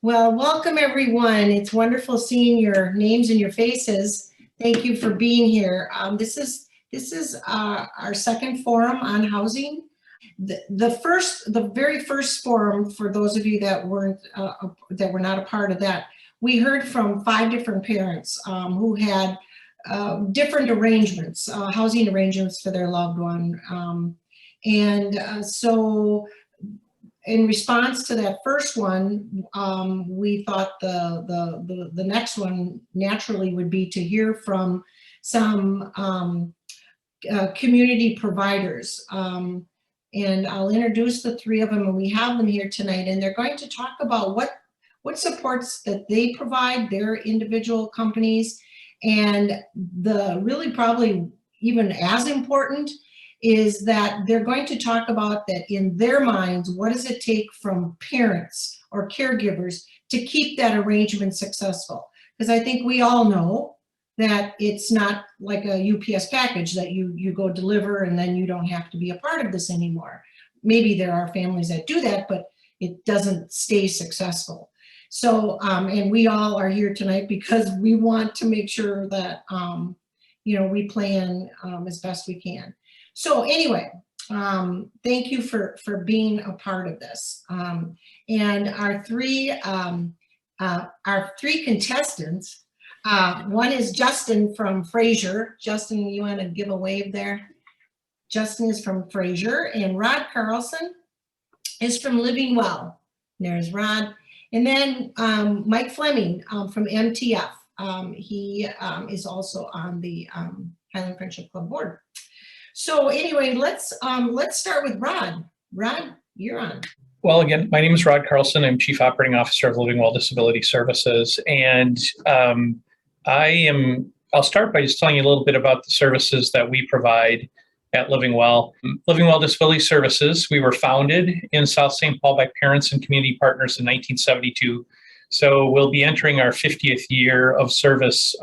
Well, welcome everyone. It's wonderful seeing your names and your faces. Thank you for being here. This is our second forum on housing. The very first forum, for those of you that were not a part of that, we heard from 5 different parents who had different arrangements, housing arrangements for their loved one, so in response to that first one, we thought the next one naturally would be to hear from some community providers. And I'll introduce the 3 of them, and we have them here tonight, and they're going to talk about what supports that they provide their individual companies, and the really probably even as important is that they're going to talk about that in their minds, what does it take from parents or caregivers to keep that arrangement successful? Because I think we all know that it's not like a UPS package that you go deliver and then you don't have to be a part of this anymore. Maybe there are families that do that, but it doesn't stay successful. So, and we all are here tonight because we want to make sure that, we plan as best we can. So anyway, thank you for being a part of this. And our three contestants, one is Justin from Fraser. Justin, you want to give a wave there? Justin is from Fraser, and Rod Carlson is from Living Well. There's Rod. And then Mike Fleming from MTF. He is also on the Highland Friendship Club board. So anyway, let's start with Rod. Rod, you're on. Well, again, my name is Rod Carlson. I'm Chief Operating Officer of Living Well Disability Services. And I'll start by just telling you a little bit about the services that we provide at Living Well. Living Well Disability Services, we were founded in South St. Paul by parents and community partners in 1972. So we'll be entering our 50th year of service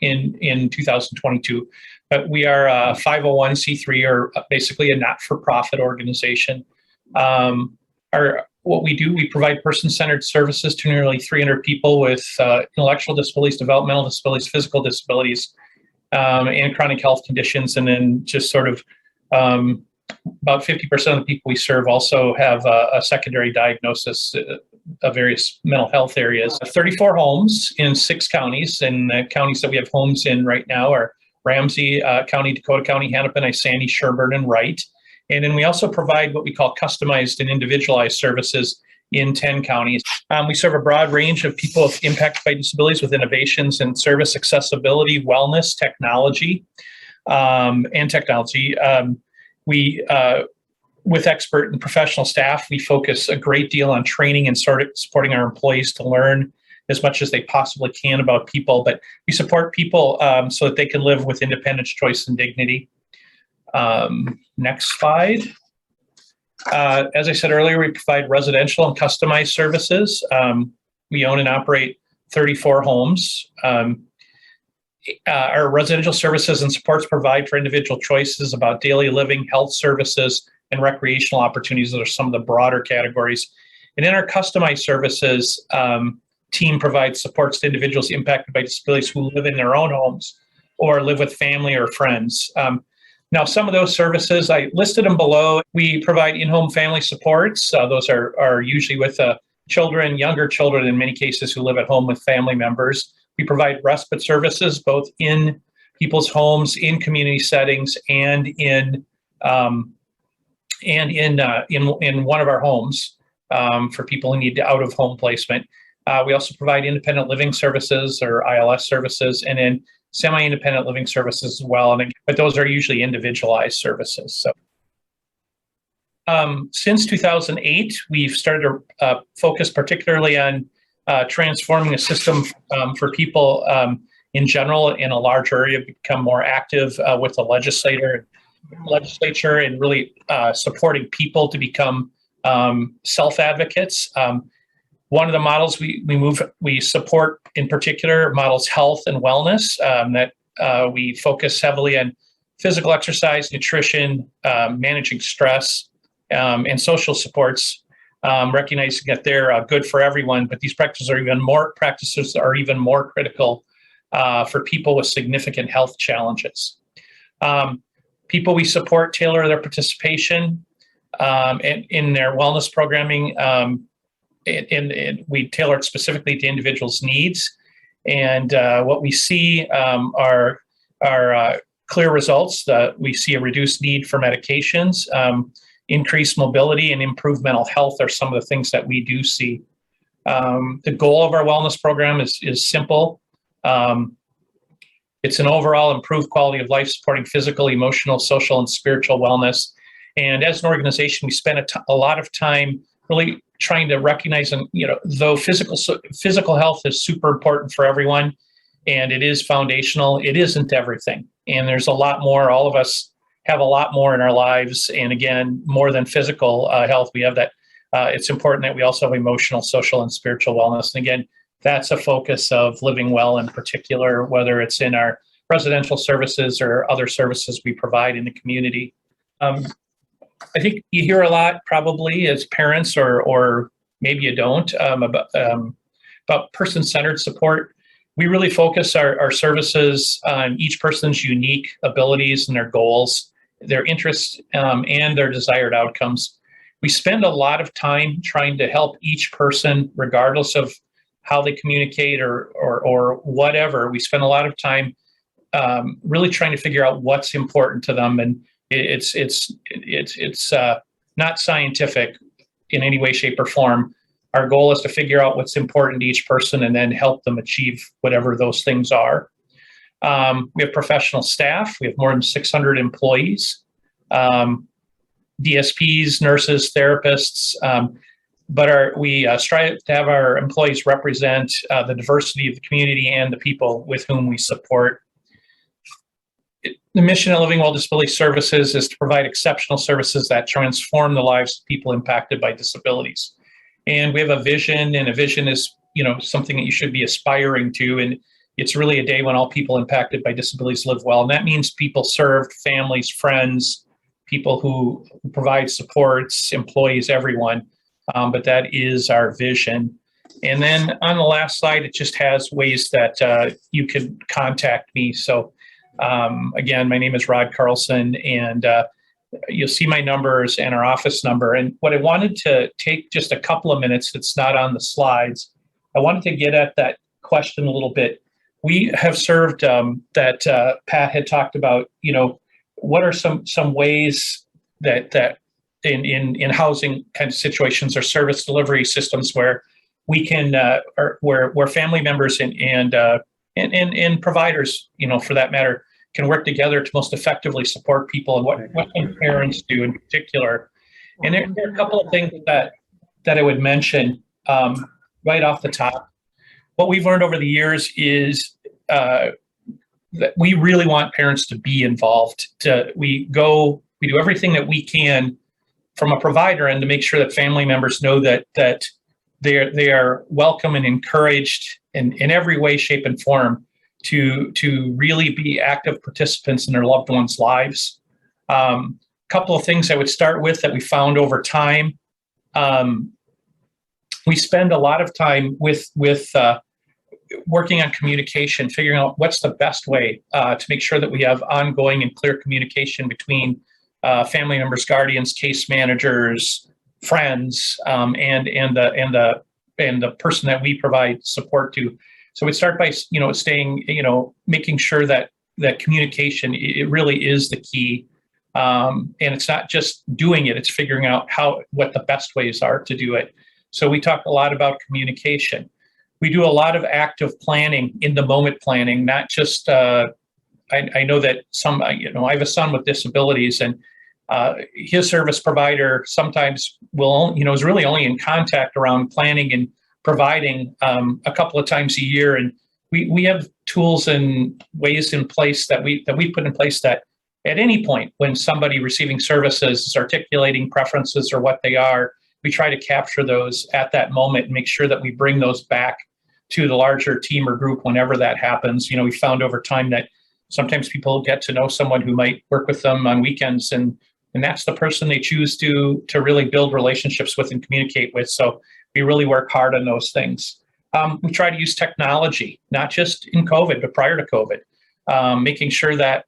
in 2022. But we are a 501c3, or basically a not-for-profit organization. What we do, we provide person-centered services to nearly 300 people with intellectual disabilities, developmental disabilities, physical disabilities, and chronic health conditions. And then just sort of about 50% of the people we serve also have a secondary diagnosis of various mental health areas. 34 homes in 6 counties, and the counties that we have homes in right now are Ramsey County, Dakota County, Hennepin, Isanti, Sherburne, and Wright. And then we also provide what we call customized and individualized services in 10 counties. We serve a broad range of people impacted by disabilities with innovations in service accessibility, wellness, technology, and technology. With expert and professional staff, we focus a great deal on training and supporting our employees to learn as much as they possibly can about people, but we support people so that they can live with independence, choice, and dignity. Next slide. As I said earlier, we provide residential and customized services. We own and operate 34 homes. Our residential services and supports provide for individual choices about daily living, health services, and recreational opportunities. Those are some of the broader categories. And in our customized services, team provides supports to individuals impacted by disabilities who live in their own homes or live with family or friends. Now, some of those services, I listed them below. We provide in-home family supports. Those are usually with children, younger children in many cases, who live at home with family members. We provide respite services both in people's homes, in community settings, and in one of our homes for people who need out-of-home placement. We also provide independent living services, or ILS services, and then semi-independent living services as well. But those are usually individualized services. So, since 2008, we've started to focus particularly on transforming a system for people in general in a large area, become more active with the legislature, and really supporting people to become self-advocates. One of the models we support in particular models health and wellness, that we focus heavily on physical exercise, nutrition, managing stress, and social supports. recognizing that they're good for everyone, but these practices are even more critical for people with significant health challenges. People we support tailor their participation in their wellness programming, and we tailor it specifically to individuals' needs. And what we see are clear results. We see a reduced need for medications, increased mobility, and improved mental health are some of the things that we do see. The goal of our wellness program is simple. It's an overall improved quality of life, supporting physical, emotional, social, and spiritual wellness. And as an organization, we spend a lot of time really trying to recognize, and though physical health is super important for everyone, and it is foundational, it isn't everything. And there's a lot more. All of us have a lot more in our lives, and again, more than physical health, we have that. It's important that we also have emotional, social, and spiritual wellness. And again, that's a focus of Living Well in particular, whether it's in our residential services or other services we provide in the community. I think you hear a lot probably as parents, or maybe you don't, about person-centered support. We really focus our services on each person's unique abilities and their goals, their interests, and their desired outcomes. We spend a lot of time trying to help each person, regardless of how they communicate or whatever. We spend a lot of time really trying to figure out what's important to them, and it's not scientific in any way, shape, or form. Our goal is to figure out what's important to each person and then help them achieve whatever those things are. We have professional staff. We have more than 600 employees, DSPs, nurses, therapists, but we strive to have our employees represent the diversity of the community and the people with whom we support. The mission of Living Well Disability Services is to provide exceptional services that transform the lives of people impacted by disabilities. And we have a vision, and a vision is, something that you should be aspiring to. And it's really a day when all people impacted by disabilities live well. And that means people served, families, friends, people who provide supports, employees, everyone. But that is our vision. And then on the last slide, it just has ways that you can contact me. So again, my name is Rod Carlson, and you'll see my numbers and our office number. And what I wanted to take just a couple of minutes, that's not on the slides. I wanted to get at that question a little bit. We have served that Pat had talked about, what are some ways that in housing kind of situations or service delivery systems where we can, where family members and providers, for that matter, can work together to most effectively support people, and what can parents do in particular. And there are a couple of things that I would mention right off the top. What we've learned over the years is that we really want parents to be involved. We do everything that we can from a provider end to make sure that family members know that they are welcome and encouraged in every way, shape, and form to really be active participants in their loved ones' lives. Couple of things I would start with that we found over time. We spend a lot of time with working on communication, figuring out what's the best way to make sure that we have ongoing and clear communication between family members, guardians, case managers, friends, and the person that we provide support to. So we start by staying, making sure that communication, it really is the key, and it's not just doing it; it's figuring out what the best ways are to do it. So we talk a lot about communication. We do a lot of active planning, in the moment planning, not just. I know that I have a son with disabilities, and his service provider sometimes is really only in contact around planning and providing a couple of times a year. And we have tools and ways in place that we put in place that at any point when somebody receiving services is articulating preferences or what they are, we try to capture those at that moment and make sure that we bring those back to the larger team or group whenever that happens. We found over time that sometimes people get to know someone who might work with them on weekends and and that's the person they choose to really build relationships with and communicate with. So we really work hard on those things. We try to use technology, not just in COVID, but prior to COVID, making sure that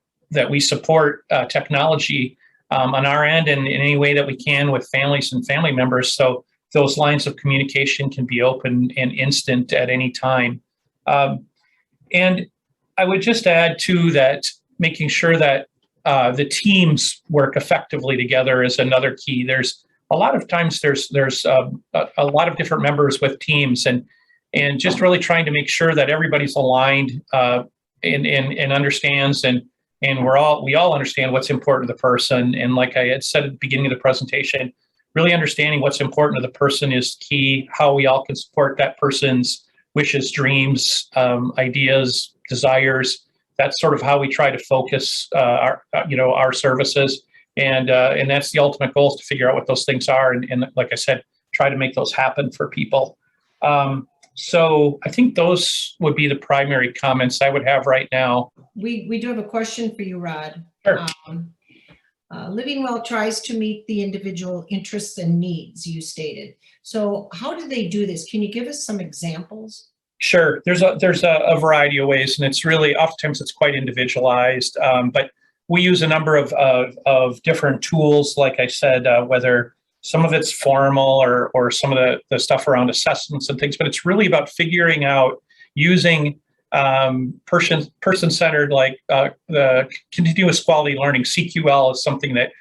we support technology on our end and in any way that we can with families and family members, so those lines of communication can be open and instant at any time. And I would just add too that making sure that the teams work effectively together is another key. There's a lot of times there's a lot of different members with teams, and just really trying to make sure that everybody's aligned and understands, and we all understand what's important to the person. And like I had said at the beginning of the presentation, really understanding what's important to the person is key. How we all can support that person's wishes, dreams, ideas, desires. That's sort of how we try to focus our services, and that's the ultimate goal, is to figure out what those things are, and like I said, try to make those happen for people. So I think those would be the primary comments I would have right now. We do have a question for you, Rod. Sure. Living Well tries to meet the individual interests and needs, you stated. So how do they do this? Can you give us some examples? Sure. There's a variety of ways, and it's really, oftentimes it's quite individualized, but we use a number of different tools, like I said, whether some of it's formal or some of the stuff around assessments and things, but it's really about figuring out using person-centered, like the continuous quality learning. CQL is something that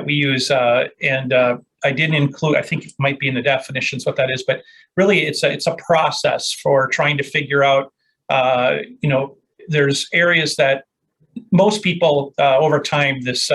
we use, and I didn't include, I think it might be in the definitions what that is, but really it's a process for trying to figure out, there's areas that most people over time, this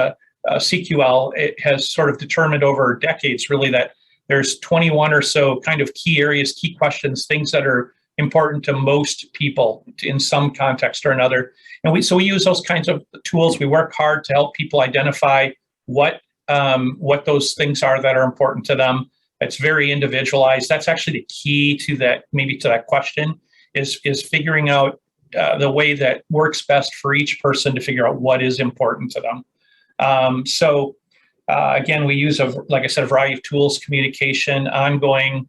CQL, it has sort of determined over decades really that there's 21 or so kind of key areas, key questions, things that are important to most people in some context or another. And we use those kinds of tools. We work hard to help people identify what those things are that are important to them. It's very individualized. That's actually the key to that, maybe to that question, is figuring out the way that works best for each person to figure out what is important to them. Again, we use, like I said, a variety of tools, communication, ongoing,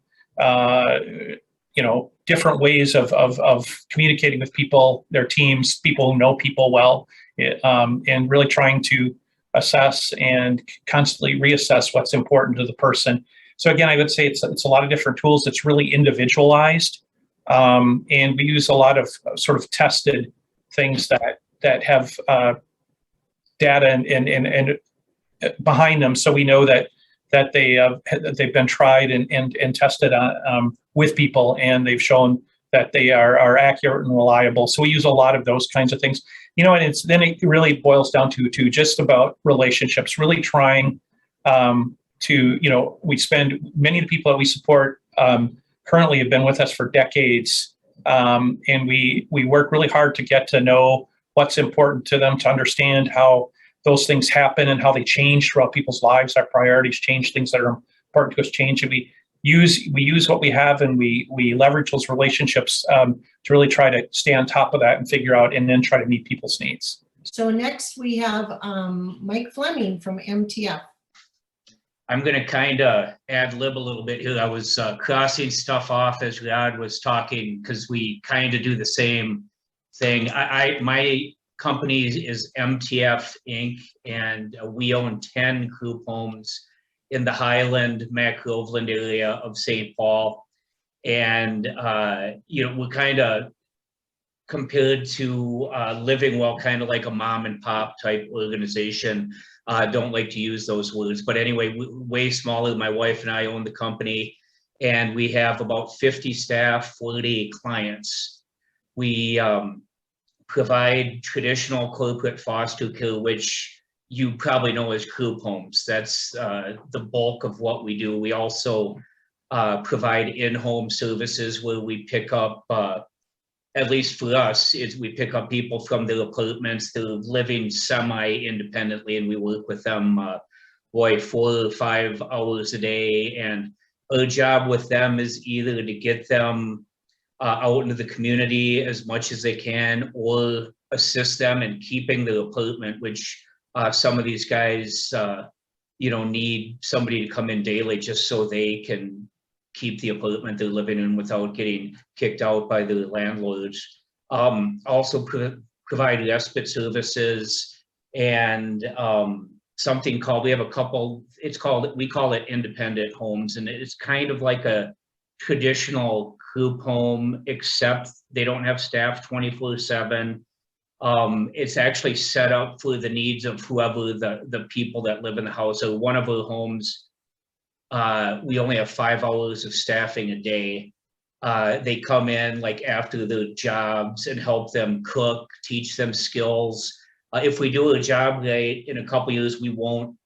different ways of communicating with people, their teams, people who know people well, and really trying to assess and constantly reassess what's important to the person. So again, I would say it's a lot of different tools. It's really individualized, and we use a lot of sort of tested things that have data and behind them, so we know that they've been tried and tested with people, and they've shown that they are accurate and reliable. So we use a lot of those kinds of things, and then it really boils down to just about relationships, really trying we spend, many of the people that we support currently have been with us for decades, and we work really hard to get to know what's important to them, to understand how those things happen and how they change throughout people's lives. Our priorities change, things that are important to us change, and we use what we have, and we leverage those relationships to really try to stay on top of that and figure out, and then try to meet people's needs. So next we have Mike Fleming from MTF. I'm going to kind of ad-lib a little bit here. I was crossing stuff off as Rod was talking, because we kind of do the same thing. My company is MTF Inc., and we own 10 group homes in the Highland, Mac-Groveland area of St. Paul. And, we're kind of compared to Living Well, kind of like a mom and pop type organization. Don't like to use those words, but anyway, way smaller. My wife and I own the company, and we have about 50 staff, 40 clients. We provide traditional corporate foster care, which you probably know as group homes. That's the bulk of what we do. We also provide in-home services where we pick up, at least for us, we pick up people from their apartments. They're living semi-independently, and we work with them 4 or 5 hours a day. And our job with them is either to get them out into the community as much as they can, or assist them in keeping their apartment, which some of these guys, need somebody to come in daily just so they can keep the apartment they're living in without getting kicked out by the landlords. Also provide respite services and something called, we have a couple, we call it independent homes, and it's kind of like a traditional group home, except they don't have staff 24/7. It's actually set up for the needs of whoever the people that live in the house. So one of our homes, we only have 5 hours of staffing a day. They come in like after their jobs and help them cook, teach them skills. If we do a job right, in a couple years, we won't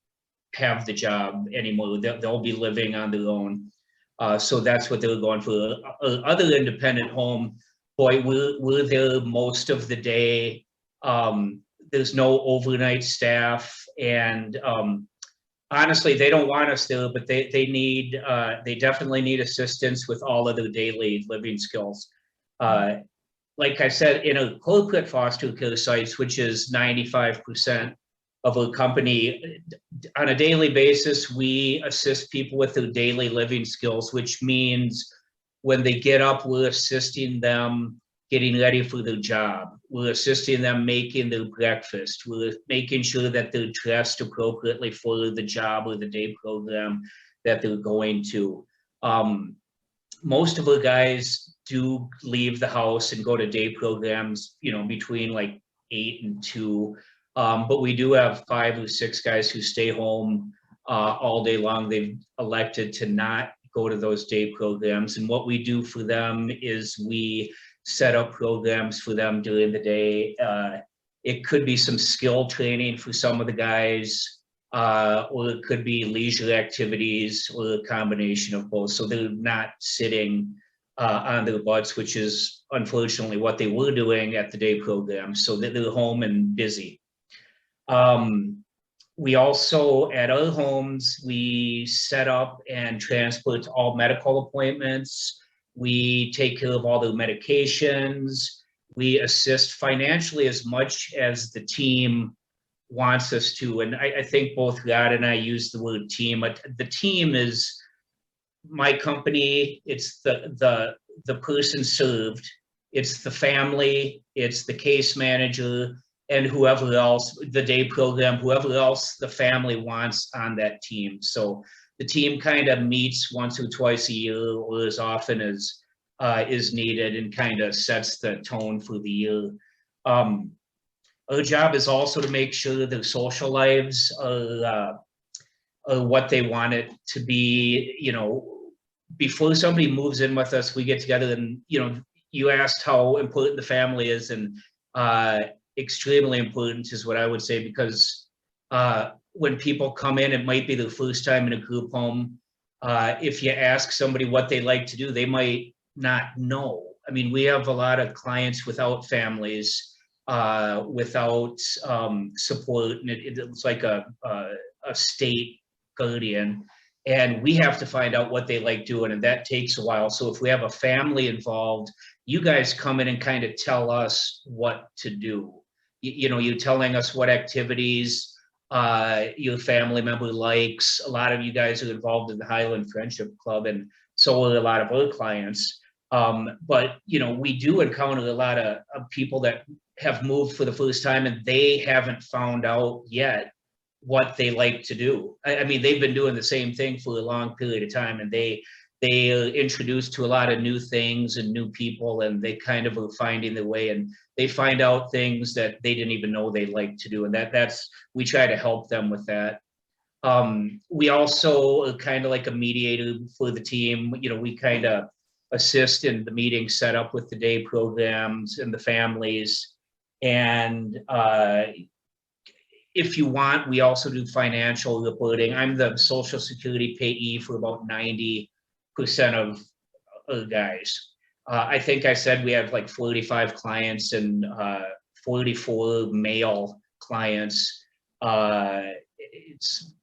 have the job anymore. They'll be living on their own. So that's what they're going for. Other independent home, boy, we're there most of the day. There's no overnight staff, and honestly, they don't want us there, but they definitely need assistance with all of their daily living skills. Like I said, in a corporate foster care sites, which is 95% of a company, on a daily basis, we assist people with their daily living skills, which means when they get up, we're assisting them getting ready for their job. We're assisting them making their breakfast. We're making sure that they're dressed appropriately for the job or the day program that they're going to. Most of our guys do leave the house and go to day programs, between like 8 and 2. But we do have 5 or 6 guys who stay home all day long. They've elected to not go to those day programs. And what we do for them is we set up programs for them during the day. It could be some skill training for some of the guys, or it could be leisure activities, or a combination of both. So they're not sitting on their butts, which is unfortunately what they were doing at the day program. So that they're home and busy. We also, at our homes, we set up and transport all medical appointments. We take care of all their medications. We assist financially as much as the team wants us to. And I think both God and I use the word team. But the team is my company. It's the person served. It's the family. It's the case manager, and whoever else, the day program, whoever else the family wants on that team. So the team kind of meets once or twice a year, or as often as is needed, and kind of sets the tone for the year. Our job is also to make sure their social lives are what they want it to be. Before somebody moves in with us, we get together and, you asked how important the family is, and extremely important is what I would say, because when people come in, it might be their first time in a group home. If you ask somebody what they like to do, they might not know. I mean, we have a lot of clients without families, without support, and it's like a state guardian, and we have to find out what they like doing, and that takes a while. So if we have a family involved, you guys come in and kind of tell us what to do. You're telling us what activities your family member likes. A lot of you guys are involved in the Highland Friendship Club, and so are a lot of our clients. But we do encounter a lot of people that have moved for the first time, and they haven't found out yet what they like to do. I mean, they've been doing the same thing for a long period of time, and they are introduced to a lot of new things and new people, and they kind of are finding their way, and they find out things that they didn't even know they like to do. And we try to help them with that. We also are kind of like a mediator for the team. We kind of assist in the meeting set up with the day programs and the families. And if you want, we also do financial reporting. I'm the Social Security payee for about 90% of guys. I think I said we have like 45 clients and 44 male clients. It's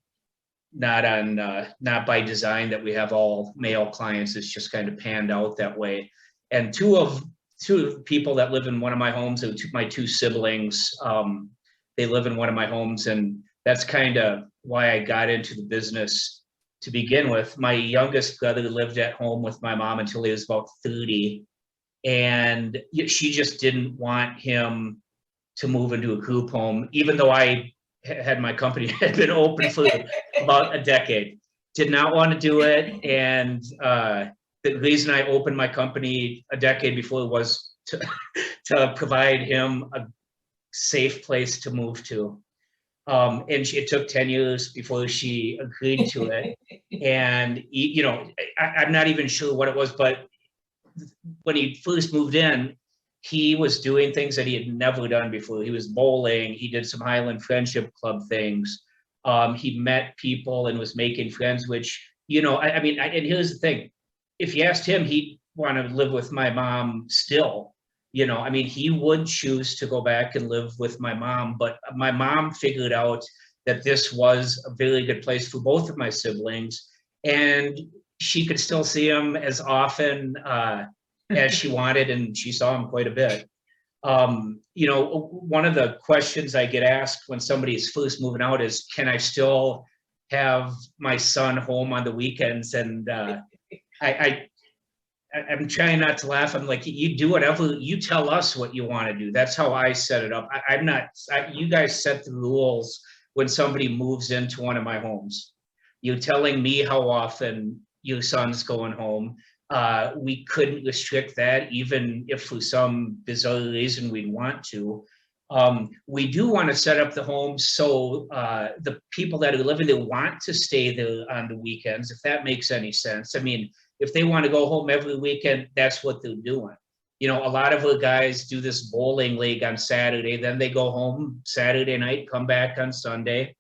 not by design that we have all male clients. It's just kind of panned out that way. And two of people that live in one of my homes are my 2 siblings. They live in one of my homes, and that's kind of why I got into the business to begin with. My youngest brother lived at home with my mom until he was about 30. And she just didn't want him to move into a group home, even though I had my company had been open for about a decade. Did not want to do it. And the reason I opened my company a decade before was to provide him a safe place to move to. And it took 10 years before she agreed to it. And, you know, I'm not even sure what it was, but when he first moved in, he was doing things that he had never done before. He was bowling. He did some Highland Friendship Club things. He met people and was making friends, which, you know, I mean, and here's the thing. If you asked him, he'd want to live with my mom still. You know, I mean, he would choose to go back and live with my mom, but my mom figured out that this was a very good place for both of my siblings, and she could still see him as often as she wanted, and she saw him quite a bit. You know, one of the questions I get asked when somebody is first moving out is, can I still have my son home on the weekends? And I'm trying not to laugh. I'm like, you do whatever, you tell us what you want to do. That's how I set it up. I'm not, you guys set the rules when somebody moves into one of my homes. You're telling me how often your son's going home. We couldn't restrict that, even if for some bizarre reason we'd want to. We do want to set up the home so the people that are living there want to stay there on the weekends, if that makes any sense. I mean, if they want to go home every weekend, that's what they're doing. You know, a lot of our guys do this bowling league on Saturday, then they go home Saturday night, come back on Sunday.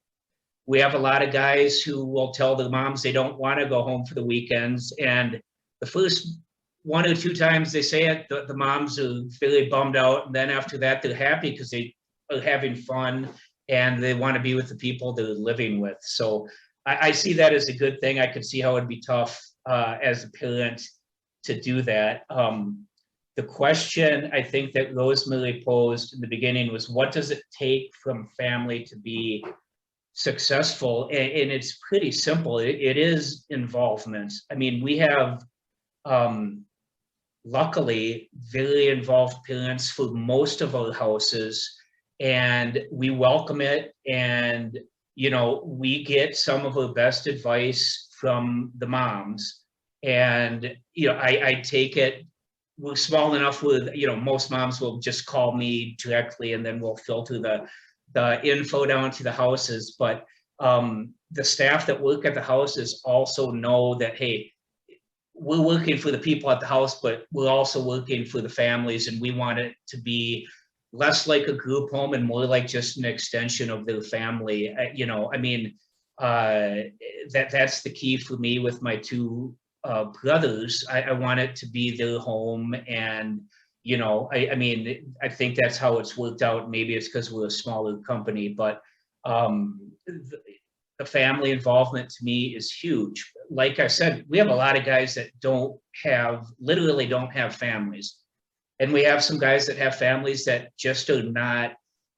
We have a lot of guys who will tell their moms they don't want to go home for the weekends. And the first 1 or 2 times they say it, the moms are fairly bummed out. And then after that, they're happy because they are having fun and they want to be with the people they're living with. So I see that as a good thing. I could see how it'd be tough as a parent to do that. The question I think that Rosemary posed in the beginning was, what does it take from family to be successful? And it's pretty simple. It is involvement. I mean, we have luckily very involved parents for most of our houses, and we welcome it. And, you know, we get some of our best advice from the moms. And, you know, I take it, we're small enough with, you know, most moms will just call me directly and then we'll filter the info down to the houses. But the staff that work at the houses also know that, hey, we're working for the people at the house, but we're also working for the families, and we want it to be less like a group home and more like just an extension of their family. You know, I mean, that's the key for me with my 2 brothers. I want it to be their home. And, you know, I mean, I think that's how it's worked out. Maybe it's because we're a smaller company, but the family involvement to me is huge. Like I said, we have a lot of guys that literally don't have families. And we have some guys that have families that just are not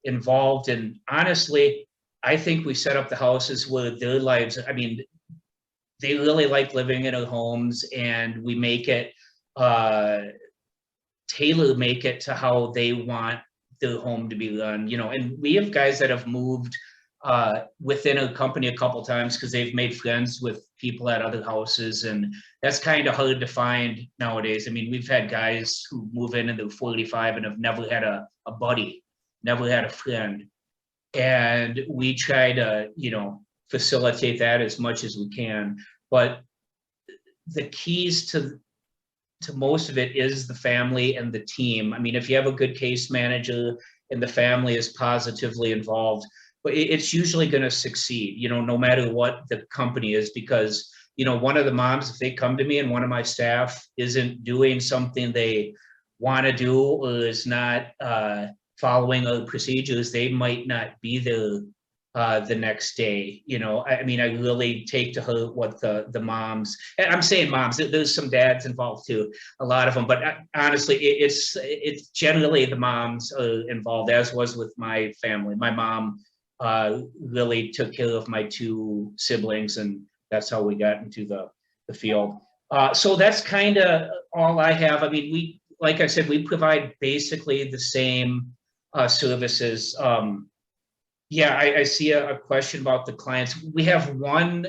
involved. And honestly, I think we set up the houses where their lives, I mean, they really like living in our homes, and we make it, tailor-make it to how they want their home to be run, you know. And we have guys that have moved within a company a couple times because they've made friends with people at other houses, and that's kind of hard to find nowadays. I mean, we've had guys who move in and they're 45 and have never had a buddy, never had a friend. And we try to, you know, facilitate that as much as we can. But the keys to most of it is the family and the team. I mean, if you have a good case manager and the family is positively involved, but it's usually going to succeed, you know, no matter what the company is. Because, you know, one of the moms, if they come to me and one of my staff isn't doing something they want to do or is not following other procedures, they might not be there the next day. You know, I mean, I really take to heart what the moms, and I'm saying moms, there's some dads involved too, a lot of them, but honestly, it's generally the moms are involved, as was with my family. My mom Lily took care of my 2 siblings, and that's how we got into the field. So that's kind of all I have. I mean, like I said, we provide basically the same services. Yeah, I see a question about the clients. We have one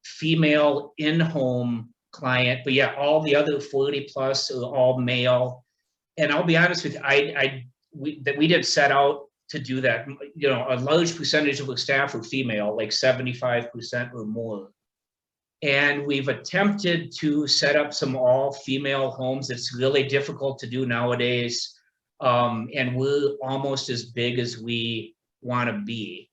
female in-home client, but yeah, all the other 40 plus are all male. And I'll be honest with you, we didn't set out to do that. You know, a large percentage of the staff are female, like 75% or more. And we've attempted to set up some all-female homes. It's really difficult to do nowadays. And we're almost as big as we want to be.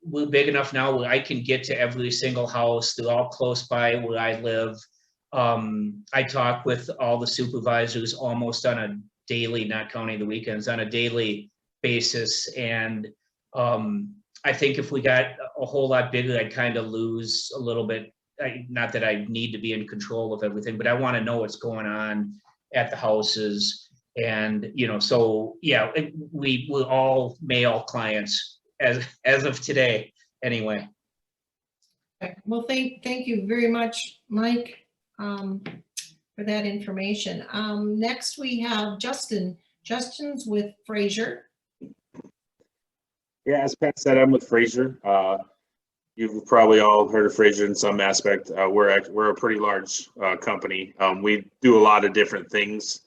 We're big enough now where I can get to every single house. They're all close by where I live. I talk with all the supervisors almost on a daily, not counting the weekends, on a daily basis. And I think if we got a whole lot bigger, I'd kind of lose a little bit. Not that I need to be in control of everything, but I want to know what's going on at the houses. And, you know, so yeah, we're all male clients as of today, anyway. Well, thank you very much, Mike, for that information. Next we have Justin. Justin's with Fraser. Yeah, as Pat said, I'm with Fraser. You've probably all heard of Fraser in some aspect. We're a pretty large company. We do a lot of different things.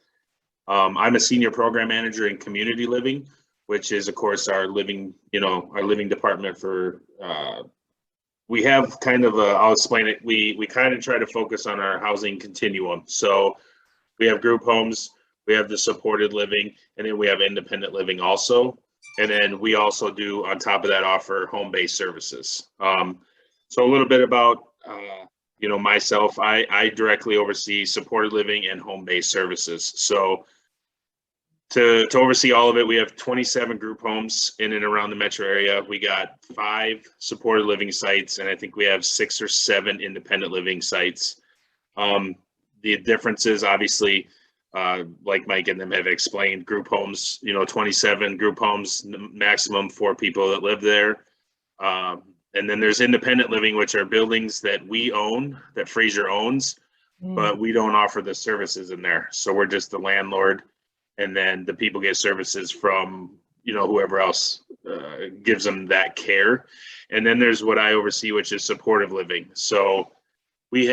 I'm a senior program manager in community living, which is, of course, our living department for. We have kind of I'll explain it. We kind of try to focus on our housing continuum. So we have group homes, we have the supported living, and then we have independent living also. And then we also do, on top of that, offer home-based services. So a little bit about, myself, I directly oversee supported living and home-based services. So to oversee all of it, we have 27 group homes in and around the metro area. We got 5 supported living sites, and I think we have 6 or 7 independent living sites. The differences, obviously, like Mike and them have explained, group homes, 27 group homes, maximum 4 people that live there. And then there's independent living, which are buildings that we own, that Fraser owns, but we don't offer the services in there. So we're just the landlord. And then the people get services from, whoever else gives them that care. And then there's what I oversee, which is supportive living. So we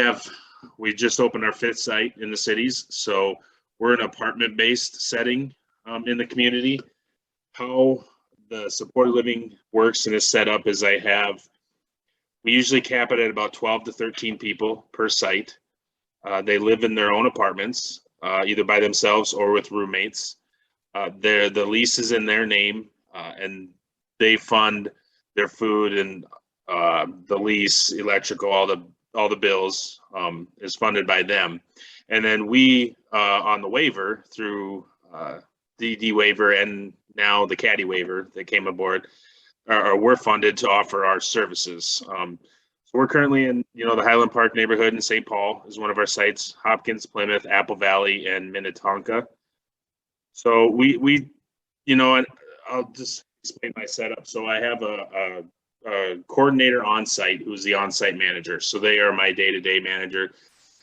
just opened our 5th site in the cities. So we're an apartment-based setting in the community. How the supported living works and is set up is we usually cap it at about 12 to 13 people per site. They live in their own apartments, either by themselves or with roommates. The lease is in their name, and they fund their food and the lease, electrical, all the bills is funded by them. And then we, on the waiver through DD waiver and now the Caddy waiver that came aboard, we're funded to offer our services. So we're currently in, the Highland Park neighborhood in St. Paul is one of our sites, Hopkins, Plymouth, Apple Valley, and Minnetonka. So we and I'll just explain my setup. So I have a coordinator on site who's the on-site manager. So they are my day-to-day manager.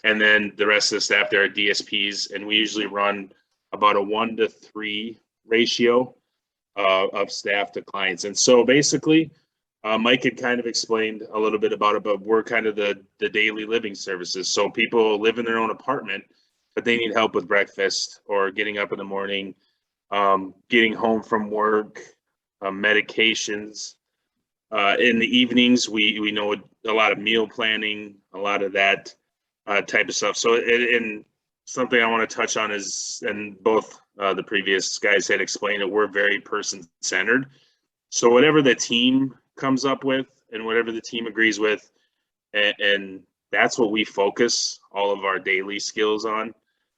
And then the rest of the staff there are DSPs, and we usually run about a 1-to-3 ratio of staff to clients. And so basically, Mike had kind of explained a little bit about it, but we're kind of the daily living services. So people live in their own apartment, but they need help with breakfast or getting up in the morning, getting home from work, medications. In the evenings, we know a lot of meal planning, a lot of that type of stuff. So and something I want to touch on is, and both the previous guys had explained it, we're very person-centered. So whatever the team comes up with and whatever the team agrees with, and that's what we focus all of our daily skills on.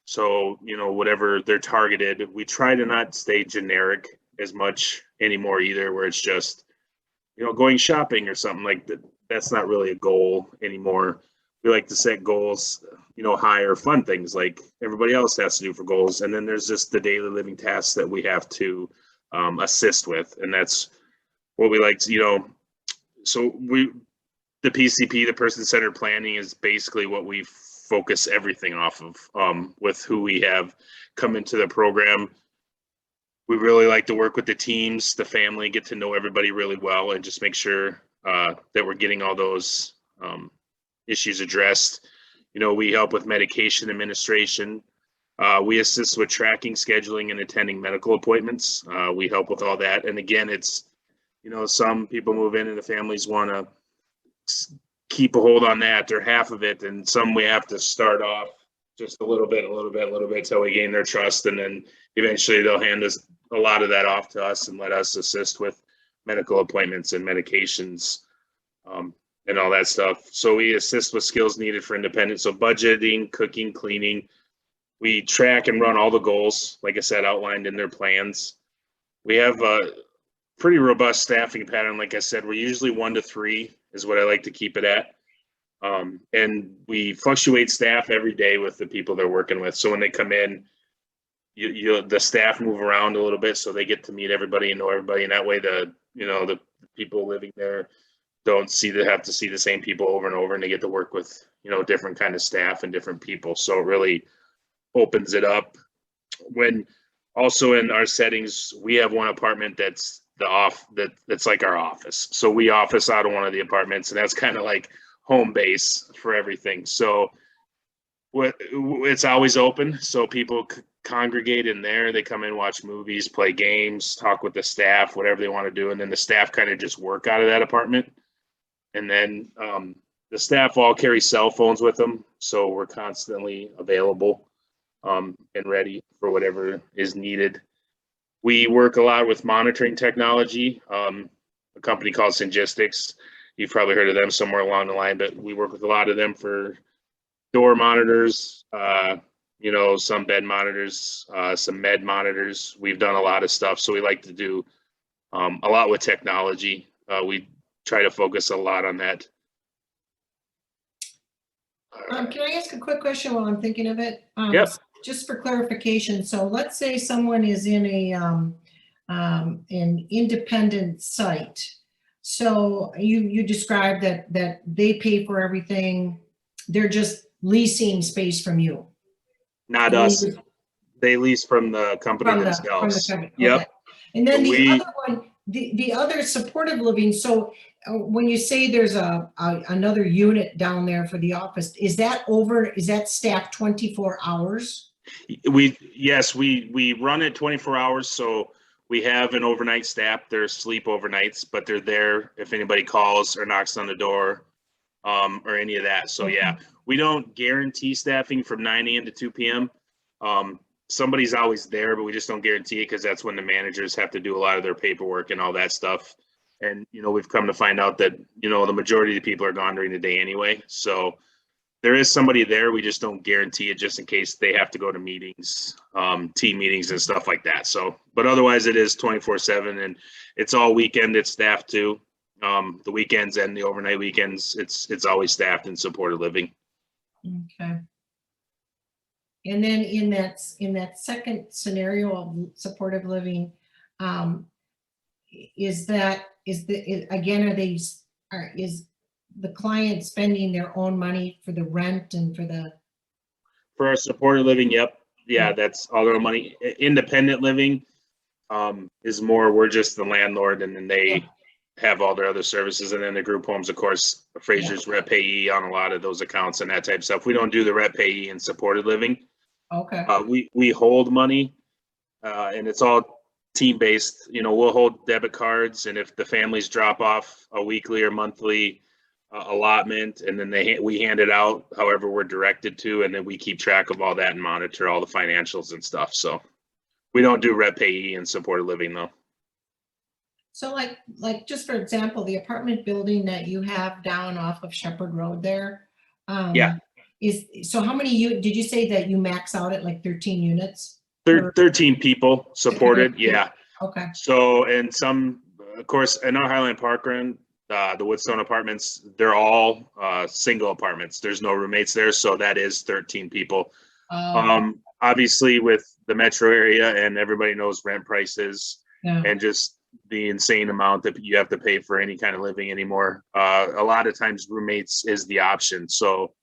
So, whatever they're targeted, we try to not stay generic as much anymore either, where it's just, going shopping or something like that. That's not really a goal anymore. We like to set goals, higher, fun things like everybody else has to do for goals. And then there's just the daily living tasks that we have to assist with. And that's, what we like to, so the PCP, the person-centered planning, is basically what we focus everything off of, with who we have come into the program. We really like to work with the teams, the family, get to know everybody really well, and just make sure that we're getting all those issues addressed. We help with medication administration. We assist with tracking, scheduling, and attending medical appointments. We help with all that. And again, it's, some people move in and the families want to keep a hold on that or half of it. And some we have to start off just a little bit till we gain their trust. And then eventually they'll hand us a lot of that off to us and let us assist with medical appointments and medications, and all that stuff. So we assist with skills needed for independence. So budgeting, cooking, cleaning. We track and run all the goals, like I said, outlined in their plans. We have a pretty robust staffing pattern. Like I said, we're usually 1 to 3 is what I like to keep it at. And we fluctuate staff every day with the people they're working with. So when they come in, the staff move around a little bit so they get to meet everybody and know everybody. And that way the people living there don't have to see the same people over and over, and they get to work with, different kind of staff and different people. So it really opens it up. When also in our settings, we have one apartment that's that's like our office. So we office out of one of the apartments, and that's kind of like home base for everything. So it's always open. So people congregate in there. They come in, watch movies, play games, talk with the staff, whatever they want to do. And then the staff kind of just work out of that apartment. And then the staff all carry cell phones with them. So we're constantly available and ready for whatever is needed. We work a lot with monitoring technology, a company called Syngistics. You've probably heard of them somewhere along the line, but we work with a lot of them for door monitors, some bed monitors, some med monitors. We've done a lot of stuff. So we like to do a lot with technology. We try to focus a lot on that. Can I ask a quick question while I'm thinking of it? Yep. Just for clarification. So let's say someone is in an independent site. So you described that they pay for everything. They're just leasing space from you. Not us. They lease from the company themselves. From the company. Yep. Okay. And then the other one, the other supportive living. So when you say there's another unit down there for the office, is that staffed 24 hours? Yes, we run it 24 hours. So we have an overnight staff. They're asleep overnights, but they're there if anybody calls or knocks on the door, or any of that. So yeah, we don't guarantee staffing from 9 a.m. to 2 p.m. Somebody's always there, but we just don't guarantee it because that's when the managers have to do a lot of their paperwork and all that stuff. And, we've come to find out that, the majority of the people are gone during the day anyway. So there is somebody there. We just don't guarantee it just in case they have to go to meetings, team meetings and stuff like that. So, but otherwise it is 24/7, and it's all weekend. It's staffed too. The weekends and the overnight weekends, it's always staffed in supported living. Okay. And then in that second scenario of supportive living, is the client spending their own money for the rent and for our supported living? Yep. Yeah, that's all their own money. Independent living is more, we're just the landlord, and then they have all their other services. And then the group homes, of course, Fraser's rep payee on a lot of those accounts and that type of stuff. We don't do the rep payee in supported living. Okay. We hold money, and it's all team-based. We'll hold debit cards, and if the families drop off a weekly or monthly allotment, and then we hand it out however we're directed to, and then we keep track of all that and monitor all the financials and stuff. So we don't do rep payee in supported living though. So like just for example, the apartment building that you have down off of Shepherd Road there. So how many did you say that you max out at, like 13 units? 13 people supported. Yeah. Okay. So, and some, of course, in our Highland Park run, the Woodstone apartments, they're all single apartments. There's no roommates there. So that is 13 people. Obviously with the metro area, and everybody knows rent prices, and just the insane amount that you have to pay for any kind of living anymore. A lot of times roommates is the option. So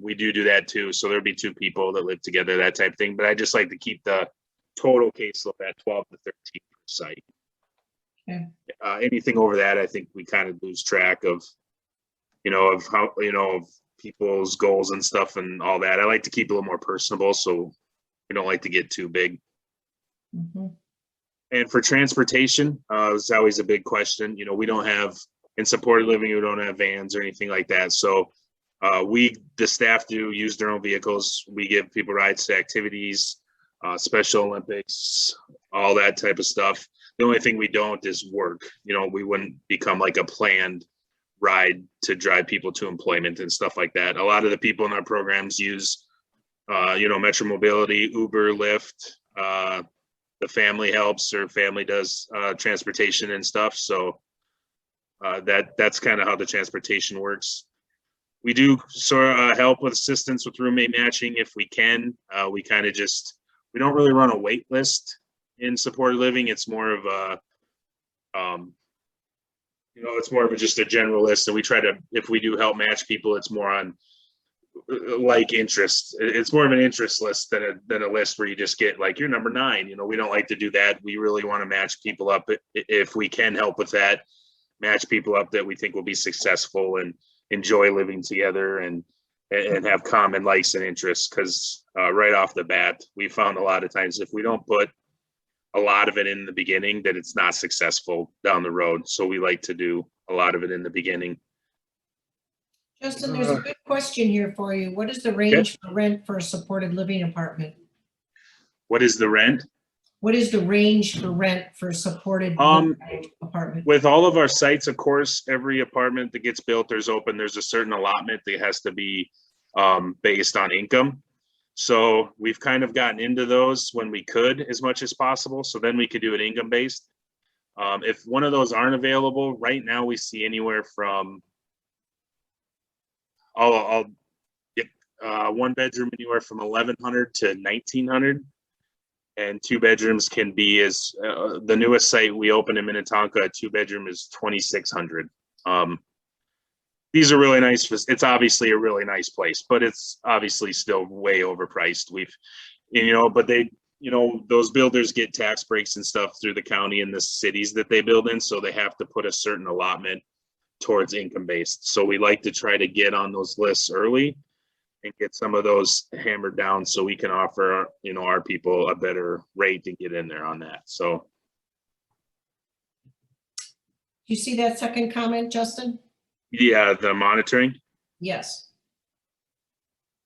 we do that too. So there'll be 2 people that live together, that type of thing. But I just like to keep the total caseload at 12 to 13 per site. Okay. Anything over that, I think we kind of lose track of, of how, of people's goals and stuff and all that. I like to keep it a little more personable. So we don't like to get too big. Mm-hmm. And for transportation, it's always a big question. We don't have, in supported living, we don't have vans or anything like that. So the staff do use their own vehicles. We give people rides to activities, Special Olympics, all that type of stuff. The only thing we don't is work. We wouldn't become like a planned ride to drive people to employment and stuff like that. A lot of the people in our programs use, Metro Mobility, Uber, Lyft, the family helps, or family does transportation and stuff. So that's kind of how the transportation works. We do sort of help with assistance with roommate matching if we can. We kind of we don't really run a wait list in supported living. It's more of a, it's more of just a general list. And we try to, if we do help match people, it's more on like interest. It's more of an interest list than a list where you just get like, you're number 9. We don't like to do that. We really want to match people up if we can help with that, match people up that we think will be successful and enjoy living together and have common likes and interests. Because right off the bat, we found a lot of times if we don't put a lot of it in the beginning, that it's not successful down the road. So we like to do a lot of it in the beginning. Justin, there's a good question here for you. What is the range for rent for a supported living apartment? What is the rent? What is the range for rent for a supported living apartment? With all of our sites, of course, every apartment that gets built, there's a certain allotment that has to be based on income. So we've kind of gotten into those when we could as much as possible. So then we could do it income based. If one of those aren't available right now, we see anywhere from I'll get 1 bedroom anywhere from 1,100 to 1,900, and 2 bedrooms can be as the newest site we opened in Minnetonka. A 2 bedroom is 2,600. These are really nice. It's obviously a really nice place, but it's obviously still way overpriced. But they, those builders get tax breaks and stuff through the county and the cities that they build in, so they have to put a certain allotment towards income based. So we like to try to get on those lists early and get some of those hammered down so we can offer, our people a better rate to get in there on that. So. You see that second comment, Justin? Yeah, the monitoring. Yes.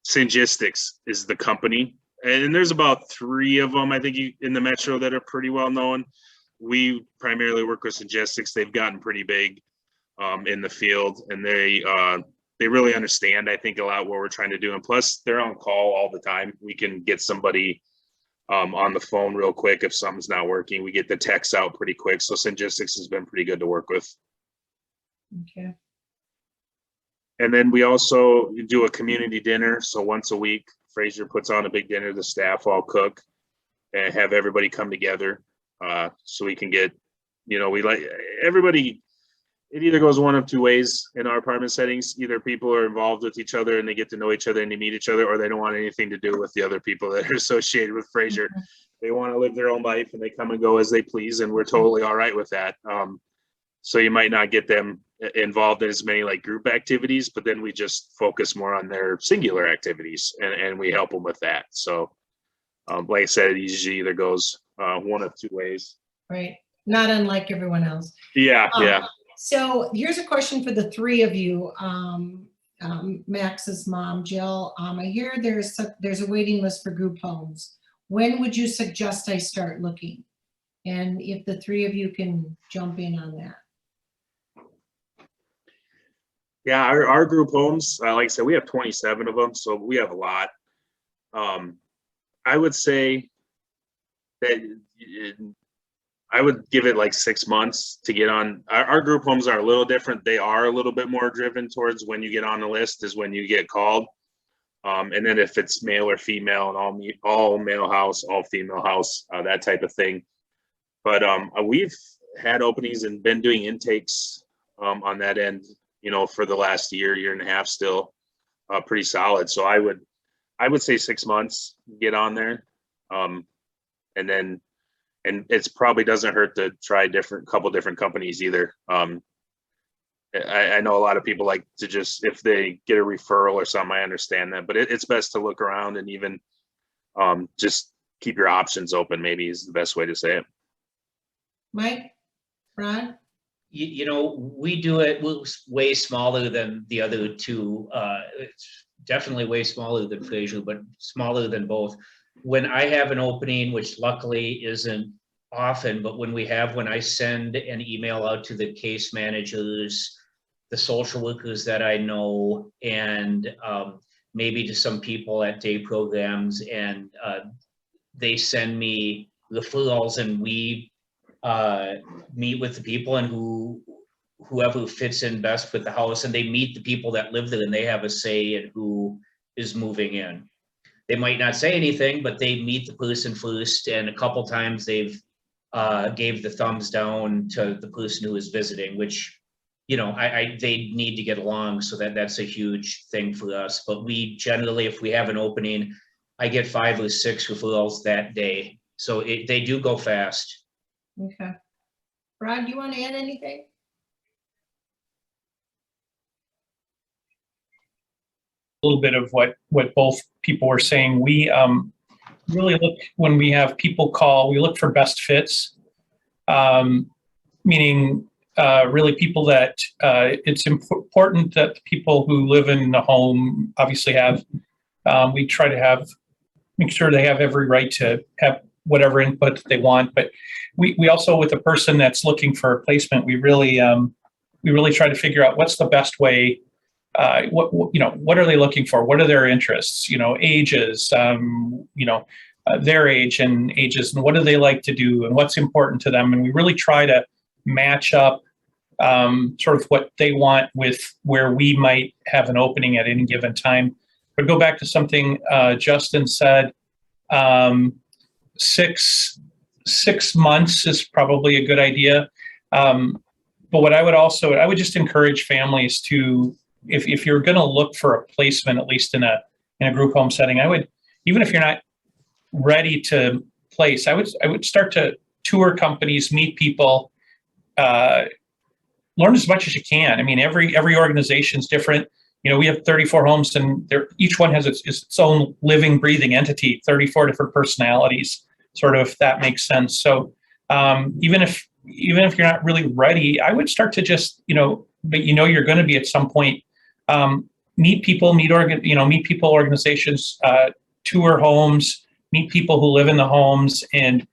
Syngistics is the company, and there's about 3 of them, I think, in the metro that are pretty well known. We primarily work with Syngistics. They've gotten pretty big in the field, and they really understand, I think, a lot what we're trying to do. And plus, they're on call all the time. We can get somebody on the phone real quick if something's not working. We get the texts out pretty quick. So Syngistics has been pretty good to work with. Okay. And then we also do a community dinner. So once a week, Fraser puts on a big dinner. The staff all cook and have everybody come together. So we can get, we like everybody. It either goes one of 2 ways in our apartment settings. Either people are involved with each other and they get to know each other and they meet each other, or they don't want anything to do with the other people that are associated with Fraser. Mm-hmm. They want to live their own life and they come and go as they please. And we're totally all right with that. So you might not get them involved in as many like group activities, but then we just focus more on their singular activities and we help them with that. So like I said, it usually either goes one of 2 ways. Right. Not unlike everyone else. Yeah. Yeah. So here's a question for the 3 of you. Max's mom, Jill, I hear there's a waiting list for group homes. When would you suggest I start looking? And if the 3 of you can jump in on that. Yeah, our group homes, like I said, we have 27 of them, so we have a lot. I would say that I would give it like 6 months to get on. Our group homes are a little different. They are a little bit more driven towards when you get on the list is when you get called. And then if it's male or female and all male house, all female house, that type of thing. But we've had openings and been doing intakes on that end, you know, for the last year and a half still, pretty solid. So I would say 6 months, get on there. And then, and it's probably doesn't hurt to try couple different companies either. I know a lot of people like to just, if they get a referral or something, I understand that, but it's best to look around and even just keep your options open, maybe is the best way to say it. Mike, Rod? You know, we do it way smaller than the other two. It's definitely way smaller than Fraser, but smaller than both. When I have an opening, which luckily isn't often, but when I send an email out to the case managers, the social workers that I know, and maybe to some people at day programs, and they send me referrals, and we meet with the people and whoever fits in best with the house, and they meet the people that live there, and they have a say in who is moving in. They might not say anything, but they meet the person first, and a couple times they've gave the thumbs down to the person who is visiting, which, you know, they need to get along, so that's a huge thing for us. But we generally, if we have an opening, I get 5 or 6 referrals that day, so they do go fast. Okay. Rod, do you want to add anything? A little bit of what both people were saying. We really look, when we have people call, we look for best fits, meaning really people that it's important that the people who live in the home obviously have, we try to make sure they have every right to have whatever input they want. But we also, with a person that's looking for a placement, we really try to figure out what's the best way. What are they looking for? What are their interests? You know, ages, their age and ages, and what do they like to do, and what's important to them. And we really try to match up sort of what they want with where we might have an opening at any given time. But go back to something Justin said. 6 months is probably a good idea. But what I would just encourage families to, if you're going to look for a placement, at least in a group home setting, I would, even if you're not ready to place, I would start to tour companies, meet people, learn as much as you can. I mean, every organization's different. You know, we have 34 homes, and each one has its own living, breathing entity, 34 different personalities, sort of, if that makes sense. So even if you're not really ready, I would start to just, but you're going to be at some point, meet people, organizations, tour homes, meet people who live in the homes, and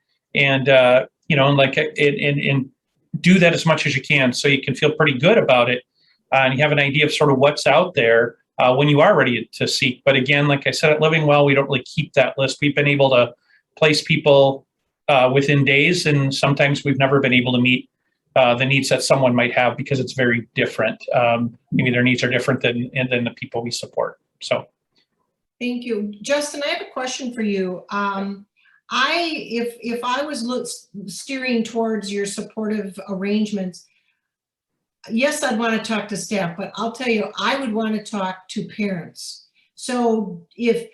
do that as much as you can, so you can feel pretty good about it, and you have an idea of sort of what's out there when you are ready to seek. But again, like I said, at Living Well, we don't really keep that list. We've been able to place people within days, and sometimes we've never been able to meet the needs that someone might have, because it's very different. Maybe their needs are different than the people we support. So, thank you, Justin. I have a question for you. If I was steering towards your supportive arrangements, yes, I'd want to talk to staff, but I'll tell you, I would want to talk to parents. So if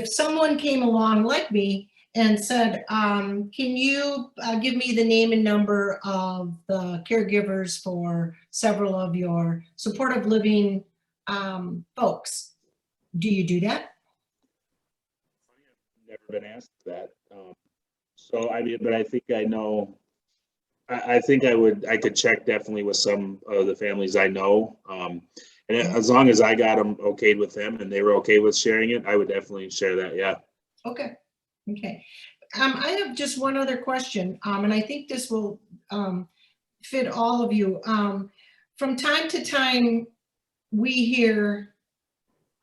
someone came along like me and said, can you give me the name and number of the caregivers for several of your supportive living folks, do you do that? Never been asked that. So I mean, but I think I know. I think I could check definitely with some of the families I know. And as long as I got them okayed with them and they were okay with sharing it, I would definitely share that. Yeah. Okay. Okay. I have just one other question, and I think this will fit all of you. From time to time, we hear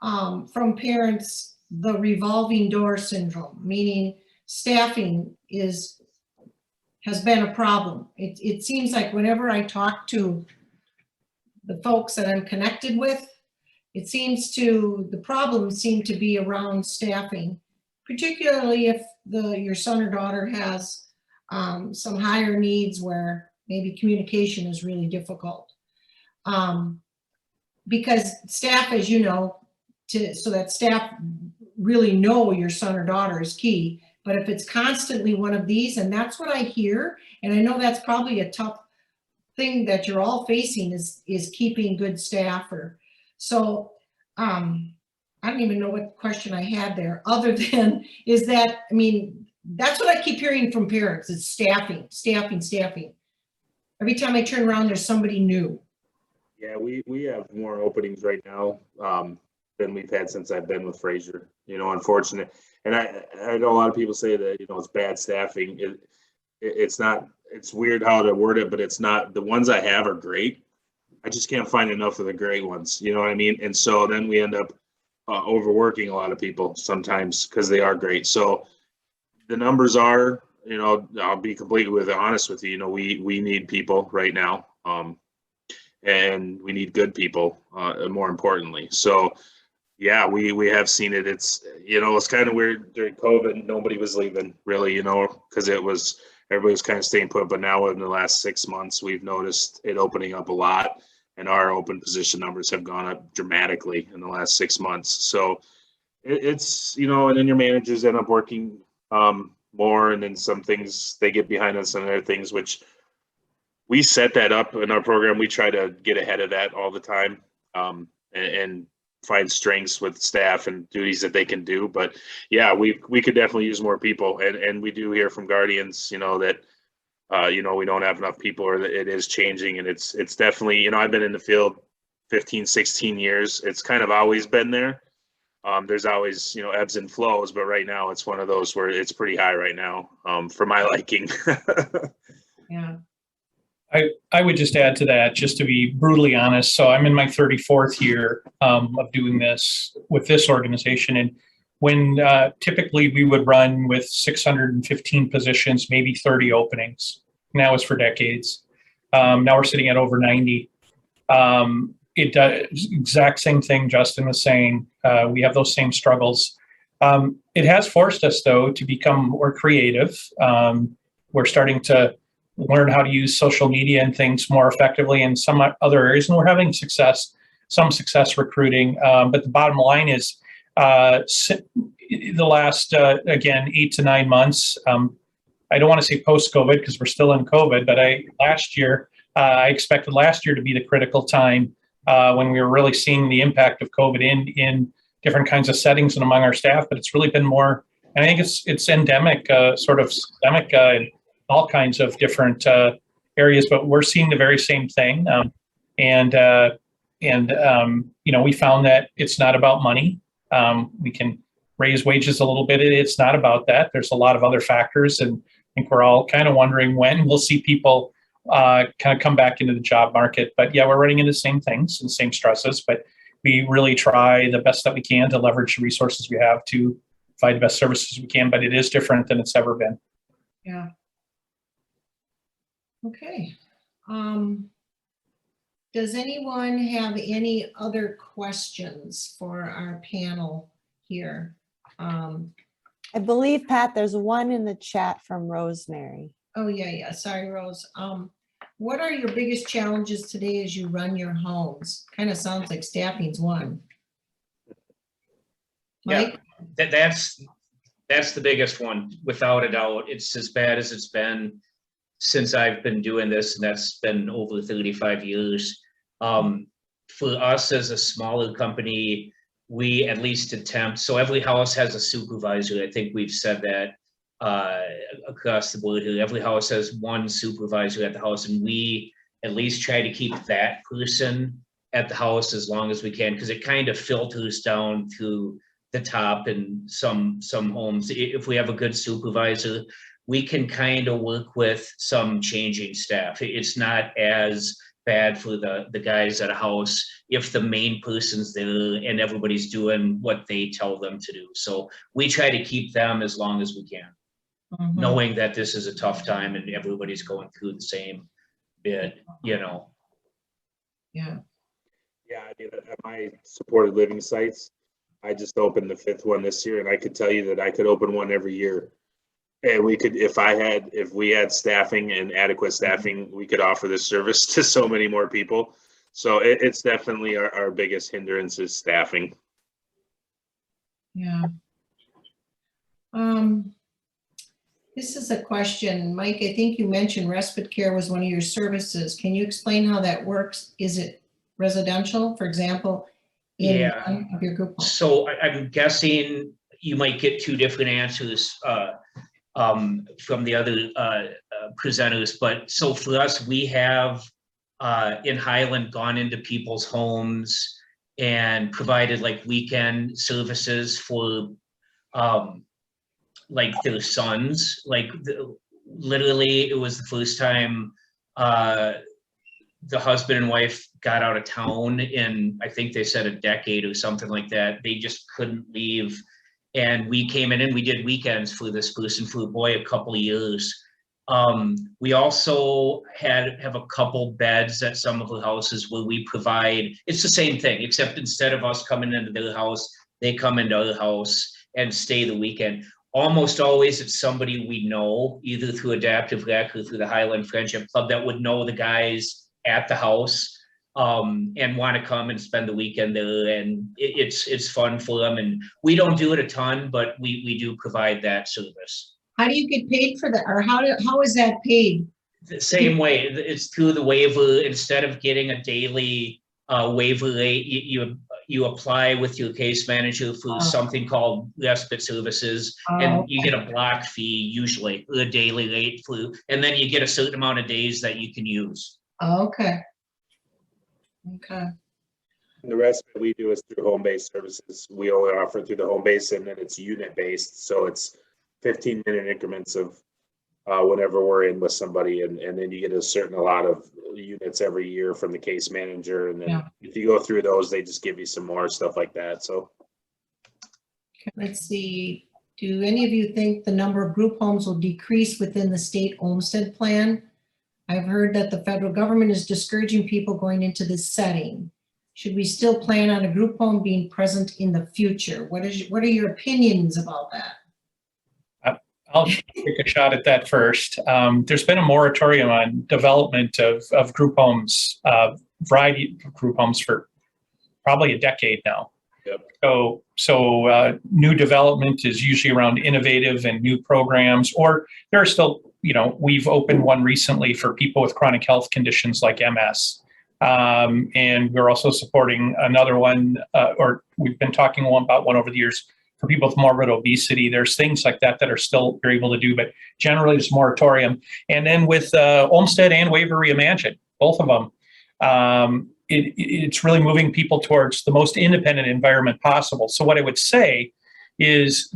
from parents the revolving door syndrome, meaning staffing has been a problem. It seems like whenever I talk to the folks that I'm connected with, the problems seem to be around staffing, particularly if your son or daughter has some higher needs where maybe communication is really difficult. Because staff, as you know, so that staff really know your son or daughter is key. But if it's constantly one of these, and that's what I hear, and I know that's probably a tough thing that you're all facing is keeping good staff. So I don't even know what question I had there other than is that, I mean, that's what I keep hearing from parents is staffing. Every time I turn around, there's somebody new. Yeah, we have more openings right now than we've had since I've been with Fraser. You know, unfortunate. And I know a lot of people say that, you know, it's bad staffing. It's not, it's weird how to word it, but it's not. The ones I have are great. I just can't find enough of the great ones. You know what I mean? And so then we end up overworking a lot of people sometimes because they are great. So the numbers are, you know, I'll be completely honest with you. You know, we need people right now. And we need good people, more importantly. So, yeah, we have seen it. It's, you know, it's kind of weird during COVID. Nobody was leaving really, you know, because everybody was kind of staying put. But now in the last 6 months, we've noticed it opening up a lot, and our open position numbers have gone up dramatically in the last 6 months. So it's, you know, and then your managers end up working more, and then some things they get behind on some other things, which we set that up in our program. We try to get ahead of that all the time, and find strengths with staff and duties that they can do. But yeah, we could definitely use more people. And we do hear from guardians, you know, that, you know, we don't have enough people, or that it is changing. And it's definitely, you know, I've been in the field 15, 16 years. It's kind of always been there. There's always, you know, ebbs and flows, but right now it's one of those where it's pretty high right now, for my liking. Yeah. I would just add to that, just to be brutally honest. So I'm in my 34th year of doing this with this organization. And when typically we would run with 615 positions, maybe 30 openings. Now it's for decades. Now we're sitting at over 90. It does exact same thing Justin was saying. We have those same struggles. It has forced us, though, to become more creative. We're starting to learn how to use social media and things more effectively in some other areas, and we're having some success recruiting. But the bottom line is, the last again 8 to 9 months. I don't want to say post-COVID because we're still in COVID, but I expected last year to be the critical time when we were really seeing the impact of COVID in different kinds of settings and among our staff. But it's really been more. I think it's endemic, sort of systemic. All kinds of different areas, but we're seeing the very same thing. You know, we found that it's not about money. We can raise wages a little bit. It's not about that. There's a lot of other factors, and I think we're all kind of wondering when we'll see people kind of come back into the job market. But yeah, we're running into the same things and same stresses, but we really try the best that we can to leverage the resources we have to provide the best services we can, but it is different than it's ever been. Yeah. Okay. Does anyone have any other questions for our panel here? I believe, Pat, there's one in the chat from Rosemary. Oh, yeah. Sorry, Rose. What are your biggest challenges today as you run your homes? Kind of sounds like staffing's one. Mike? Yeah, that's the biggest one, without a doubt. It's as bad as it's been since I've been doing this, and that's been over 35 years. For us as a smaller company, we at least attempt, so every house has a supervisor. I think we've said that across the board here. Every house has one supervisor at the house, and we at least try to keep that person at the house as long as we can, because it kind of filters down to the top in some homes. If we have a good supervisor, we can kind of work with some changing staff. It's not as bad for the guys at a house if the main person's there and everybody's doing what they tell them to do. So we try to keep them as long as we can, knowing that this is a tough time and everybody's going through the same bit, you know. Yeah. Yeah, I mean, at my supported living sites, I just opened the 5th one this year, and I could tell you that I could open one every year. And we could, if we had staffing and adequate staffing, we could offer this service to so many more people. So it's definitely our biggest hindrance is staffing. Yeah. This is a question, Mike, I think you mentioned respite care was one of your services. Can you explain how that works? Is it residential, for example, in Yeah. one of your group homes? So I'm guessing you might get two different answers from the other presenters. But so for us, we have in Highland gone into people's homes and provided like weekend services for like their sons. Like literally, it was the first time the husband and wife got out of town in, I think they said a decade or something like that. They just couldn't leave. And we came in and we did weekends for this person, for a boy, a couple of years. We also have a couple beds at some of the houses where we provide, it's the same thing, except instead of us coming into their house, they come into our house and stay the weekend. Almost always it's somebody we know, either through Adaptive Rec or through the Highland Friendship Club, that would know the guys at the house and want to come and spend the weekend there. And it's fun for them. And we don't do it a ton, but we do provide that service. How do you get paid for that? Or how is that paid? The same way, it's through the waiver. Instead of getting a daily waiver rate, you apply with your case manager for something called respite services, and you get a block fee, usually a daily rate for, and then you get a certain amount of days that you can use. Okay. Okay. And the rest of it we do is through home-based services. We only offer through the home base, and then it's unit-based. So it's 15-minute increments of whenever we're in with somebody, and then you get a certain lot of units every year from the case manager. And then if you go through those, they just give you some more stuff like that. So let's see. Do any of you think the number of group homes will decrease within the state homestead plan? I've heard that the federal government is discouraging people going into this setting. Should we still plan on a group home being present in the future? What are your opinions about that? I'll take a shot at that first. There's been a moratorium on development of group homes, variety of group homes for probably a decade now. Yep. So new development is usually around innovative and new programs, or there are still, we've opened one recently for people with chronic health conditions like MS. And we're also supporting another one, or we've been talking about one over the years for people with morbid obesity. There's things like that are still you're able to do, but generally it's moratorium. And then with Olmsted and Waiver Reimagined, both of them, it's really moving people towards the most independent environment possible. So what I would say is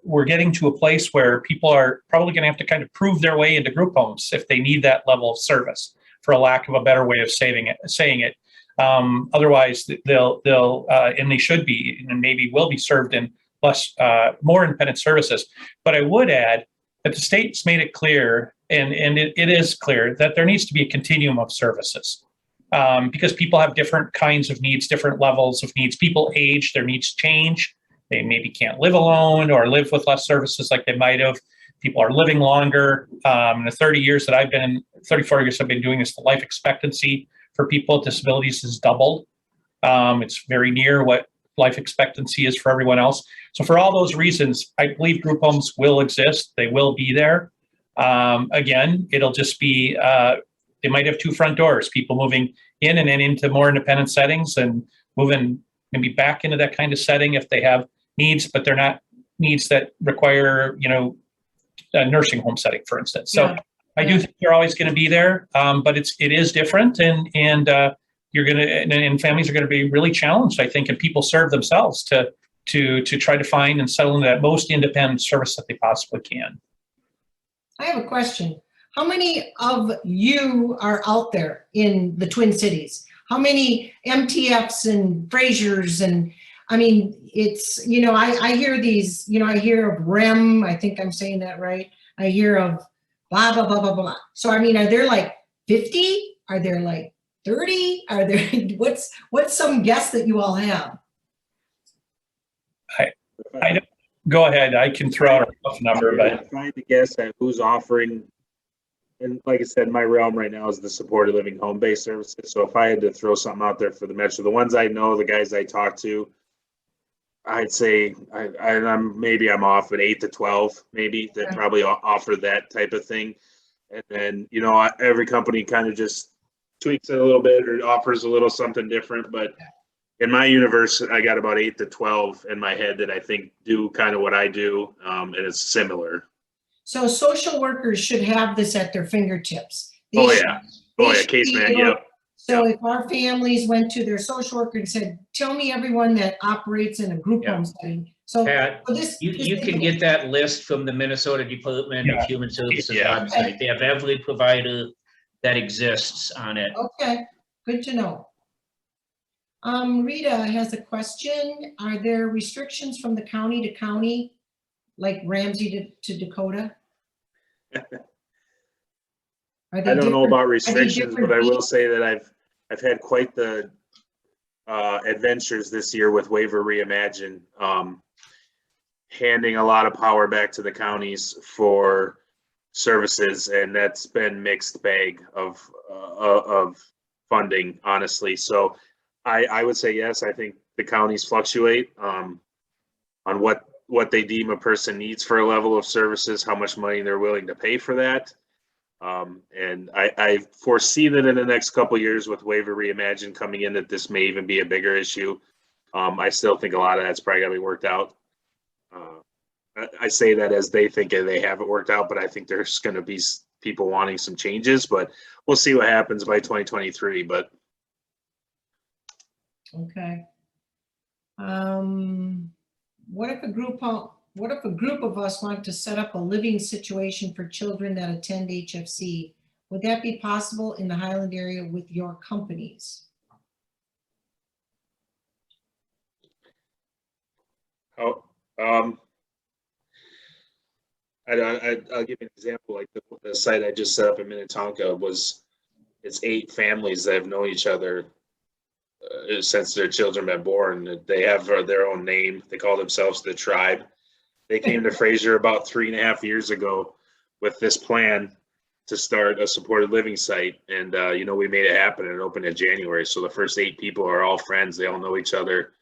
we're getting to a place where people are probably going to have to kind of prove their way into group homes if they need that level of service, for a lack of a better way of saying it. Otherwise, they'll and they should be, and maybe will be served in more independent services. But I would add that the state's made it clear, and it is clear, that there needs to be a continuum of services because people have different kinds of needs, different levels of needs. People age, their needs change. They maybe can't live alone or live with less services like they might have. People are living longer. In the 34 years I've been doing this, the life expectancy for people with disabilities has doubled. It's very near what life expectancy is for everyone else. So for all those reasons, I believe group homes will exist. They will be there. Again, it'll just be, they might have two front doors, people moving in and then into more independent settings and moving maybe back into that kind of setting if they have needs, but they're not needs that require, a nursing home setting, for instance. So I do think they're always going to be there, but it is different, and you're going to, and families are going to be really challenged, I think, and people serve themselves to try to find and settle into that most independent service that they possibly can. I have a question. How many of you are out there in the Twin Cities? How many MTFs and Frasers? And I mean, it's, I hear these, I hear of REM, I think I'm saying that right. I hear of blah, blah, blah, blah, blah. So, I mean, are there like 50? Are there like 30? Are there, what's some guess that you all have? Go ahead. I can throw out a rough number, Yeah, but if I had to guess at who's offering, and like I said, my realm right now is the supported living home-based services. So if I had to throw something out there for the metro, the ones I know, the guys I talk to, I'd say I'm off at 8 to 12, maybe that Okay. probably offer that type of thing. And then, you know, every company kind of just tweaks it a little bit or offers a little something different. But in my universe, I got about 8 to 12 in my head that I think do kind of what I do. And it's similar. So social workers should have this at their fingertips. They Oh, should- yeah. they Oh, yeah. should Case be man. able- Yep. So if our families went to their social worker and said, tell me everyone that operates in a group Yeah. home setting. So Pat, for this. you can get that list from the Minnesota Department of Yeah. Human Services Yeah. website. They have every provider that exists on it. Okay, good to know. Rita has a question. Are there restrictions from the county to county, like Ramsey to Dakota? Are they I don't know different? about restrictions, different but I will fees? say that I've had quite the adventures this year with Waiver Reimagine, handing a lot of power back to the counties for services, and that's been mixed bag of funding, honestly. So I would say yes. I think the counties fluctuate on what they deem a person needs for a level of services, how much money they're willing to pay for that. And I foresee that in the next couple of years with Waiver Reimagine coming in, that this may even be a bigger issue. I still think a lot of that's probably gotta be worked out. I say that as they think they have it worked out, but I think there's gonna be people wanting some changes, but we'll see what happens by 2023, but. Okay. What if a group of us want to set up a living situation for children that attend HFC? Would that be possible in the Highland area with your companies? Oh, I'll give you an example. Like the site I just set up in Minnetonka it's 8 families that have known each other since their children been born. They have their own name. They call themselves the Tribe. They came to Fraser about 3.5 years ago with this plan to start a supported living site. And, you know, we made it happen and it opened in January. So the first 8 people are all friends. They all know each other.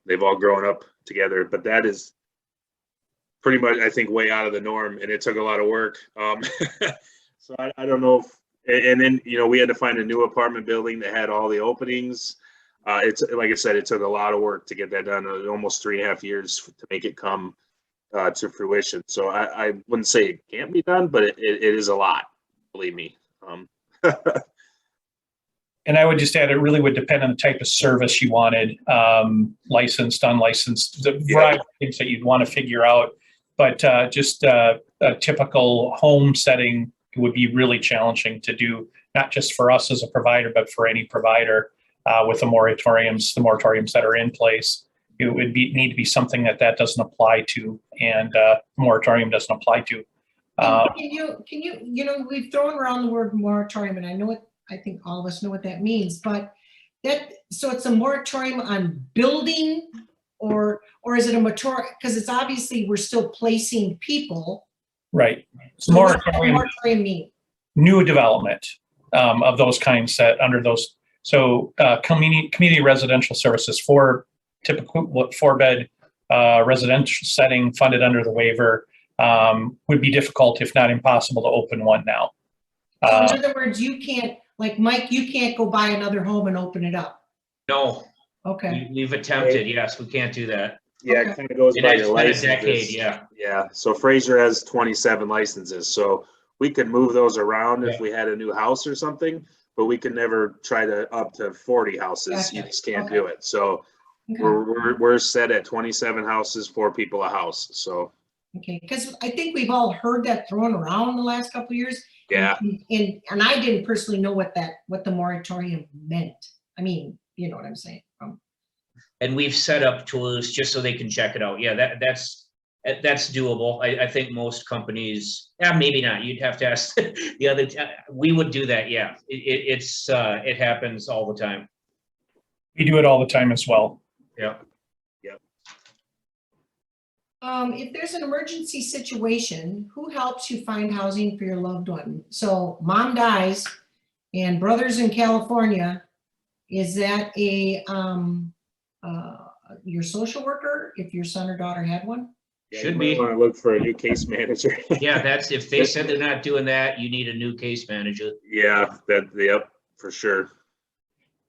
They've all grown up together, but that is pretty much, I think, way out of the norm. And it took a lot of work. So I don't know if, and then, you know, we had to find a new apartment building that had all the openings. It's like I said, it took a lot of work to get that done, almost 3.5 years to make it come to fruition. So I wouldn't say it can't be done, but it is a lot, believe me. and I would just add, it really would depend on the type of service you wanted, licensed, unlicensed, the variety of things that you'd want to figure out. But just a typical home setting would be really challenging to do, not just for us as a provider, but for any provider with the moratoriums that are in place. It would need to be something that doesn't apply to, and moratorium doesn't apply to. Can you, we've thrown around the word moratorium, and I think all of us know what that means, but so it's a moratorium on building, or is it a moratorium? Because it's obviously, we're still placing people. Right. So what does moratorium mean? New development of those kinds that under those. So community residential services for typical 4-bed residential setting funded under the waiver would be difficult, if not impossible, to open one now. So in other words, you can't, like Mike, you can't go buy another home and open it up. No, Okay. we've attempted. Yes, we can't do that. Yeah, Okay. it kind of goes by It's your been a licenses. decade, yeah. Yeah, so Fraser has 27 licenses, so we could move those around if Yeah. we had a new house or something, but we could never try to up to 40 houses. You Gotcha. just can't Okay. do it. So Okay. we're set at 27 houses, 4 people a house. So Okay, because I think we've all heard that thrown around the last couple of years. yeah, And I didn't personally know what the moratorium meant. I mean, you know what I'm saying? And we've set up tools just so they can check it out. Yeah, that's doable. I think most companies, maybe not. You'd have to ask the other. We would do that. Yeah, it happens all the time. We do it all the time as well. Yeah. If there's an emergency situation, who helps you find housing for your loved one? So mom dies and brother's in California. Is that your social worker if your son or daughter had one? Should be. Want to look for a new case manager. Yeah, that's, if they said they're not doing that, you need a new case manager. Yeah, yep, for sure.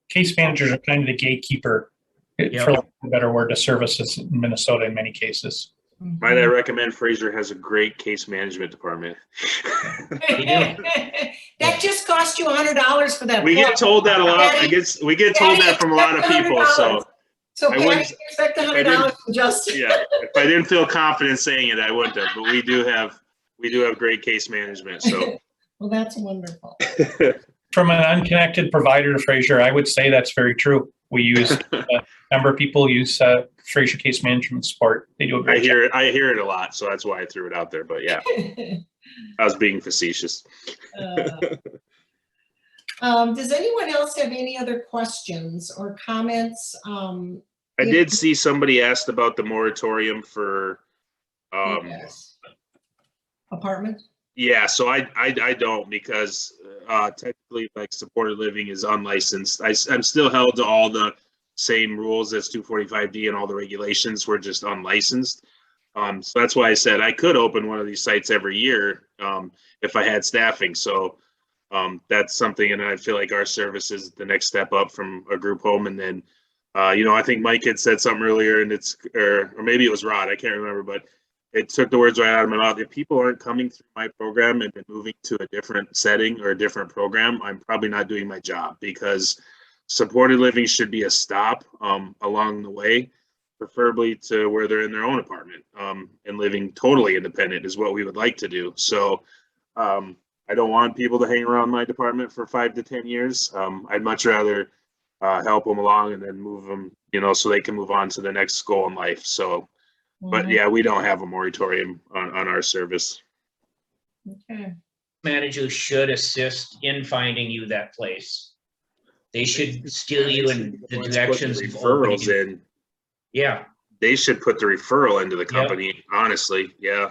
Case managers are kind of the gatekeeper, for lack of a better word, to services in Minnesota in many cases. Might I recommend Fraser has a great case management department. That just cost you $100 for that. We get told that a lot. We get told that from a lot of people, so. So I Patty, wouldn't- expect $100 from Justin. Yeah, if I didn't feel confident saying it, I wouldn't have, but we do have great case management, so. Well, that's wonderful. From an unconnected provider to Fraser, I would say that's very true. We use, a number of people use Fraser case management support. They do a great job. I hear it a lot, so that's why I threw it out there, but yeah, I was being facetious. Does anyone else have any other questions or comments? I did see somebody asked about the moratorium for, Yes. Apartment? yeah, so I don't, because technically, like, supported living is unlicensed. I'm still held to all the same rules as 245D and all the regulations. We're just unlicensed. So that's why I said I could open one of these sites every year if I had staffing. So that's something, and I feel like our service is the next step up from a group home. And then, I think Mike had said something earlier, and or maybe it was Rod, I can't remember, but it took the words right out of my mouth. If people aren't coming through my program and then moving to a different setting or a different program, I'm probably not doing my job, because supported living should be a stop along the way, preferably to where they're in their own apartment and living totally independent is what we would like to do. So I don't want people to hang around my department for 5 to 10 years. I'd much rather help them along and then move them, so they can move on to the next goal in life. So, but yeah, we don't have a moratorium on our service. Okay. Managers should assist in finding you that place. They should steer you in the directions of opening Referrals it. in. Yeah, They should put the referral into the company, honestly. Yeah.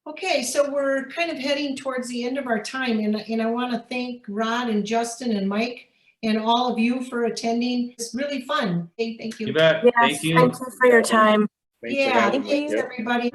Okay, so we're kind of heading towards the end of our time, and I want to thank Rod and Justin and Mike and all of you for attending. It's really fun. Thank you. you bet. Yes, Thank you. thank you for your time. Thanks for Yeah, having me. thanks Yep. everybody.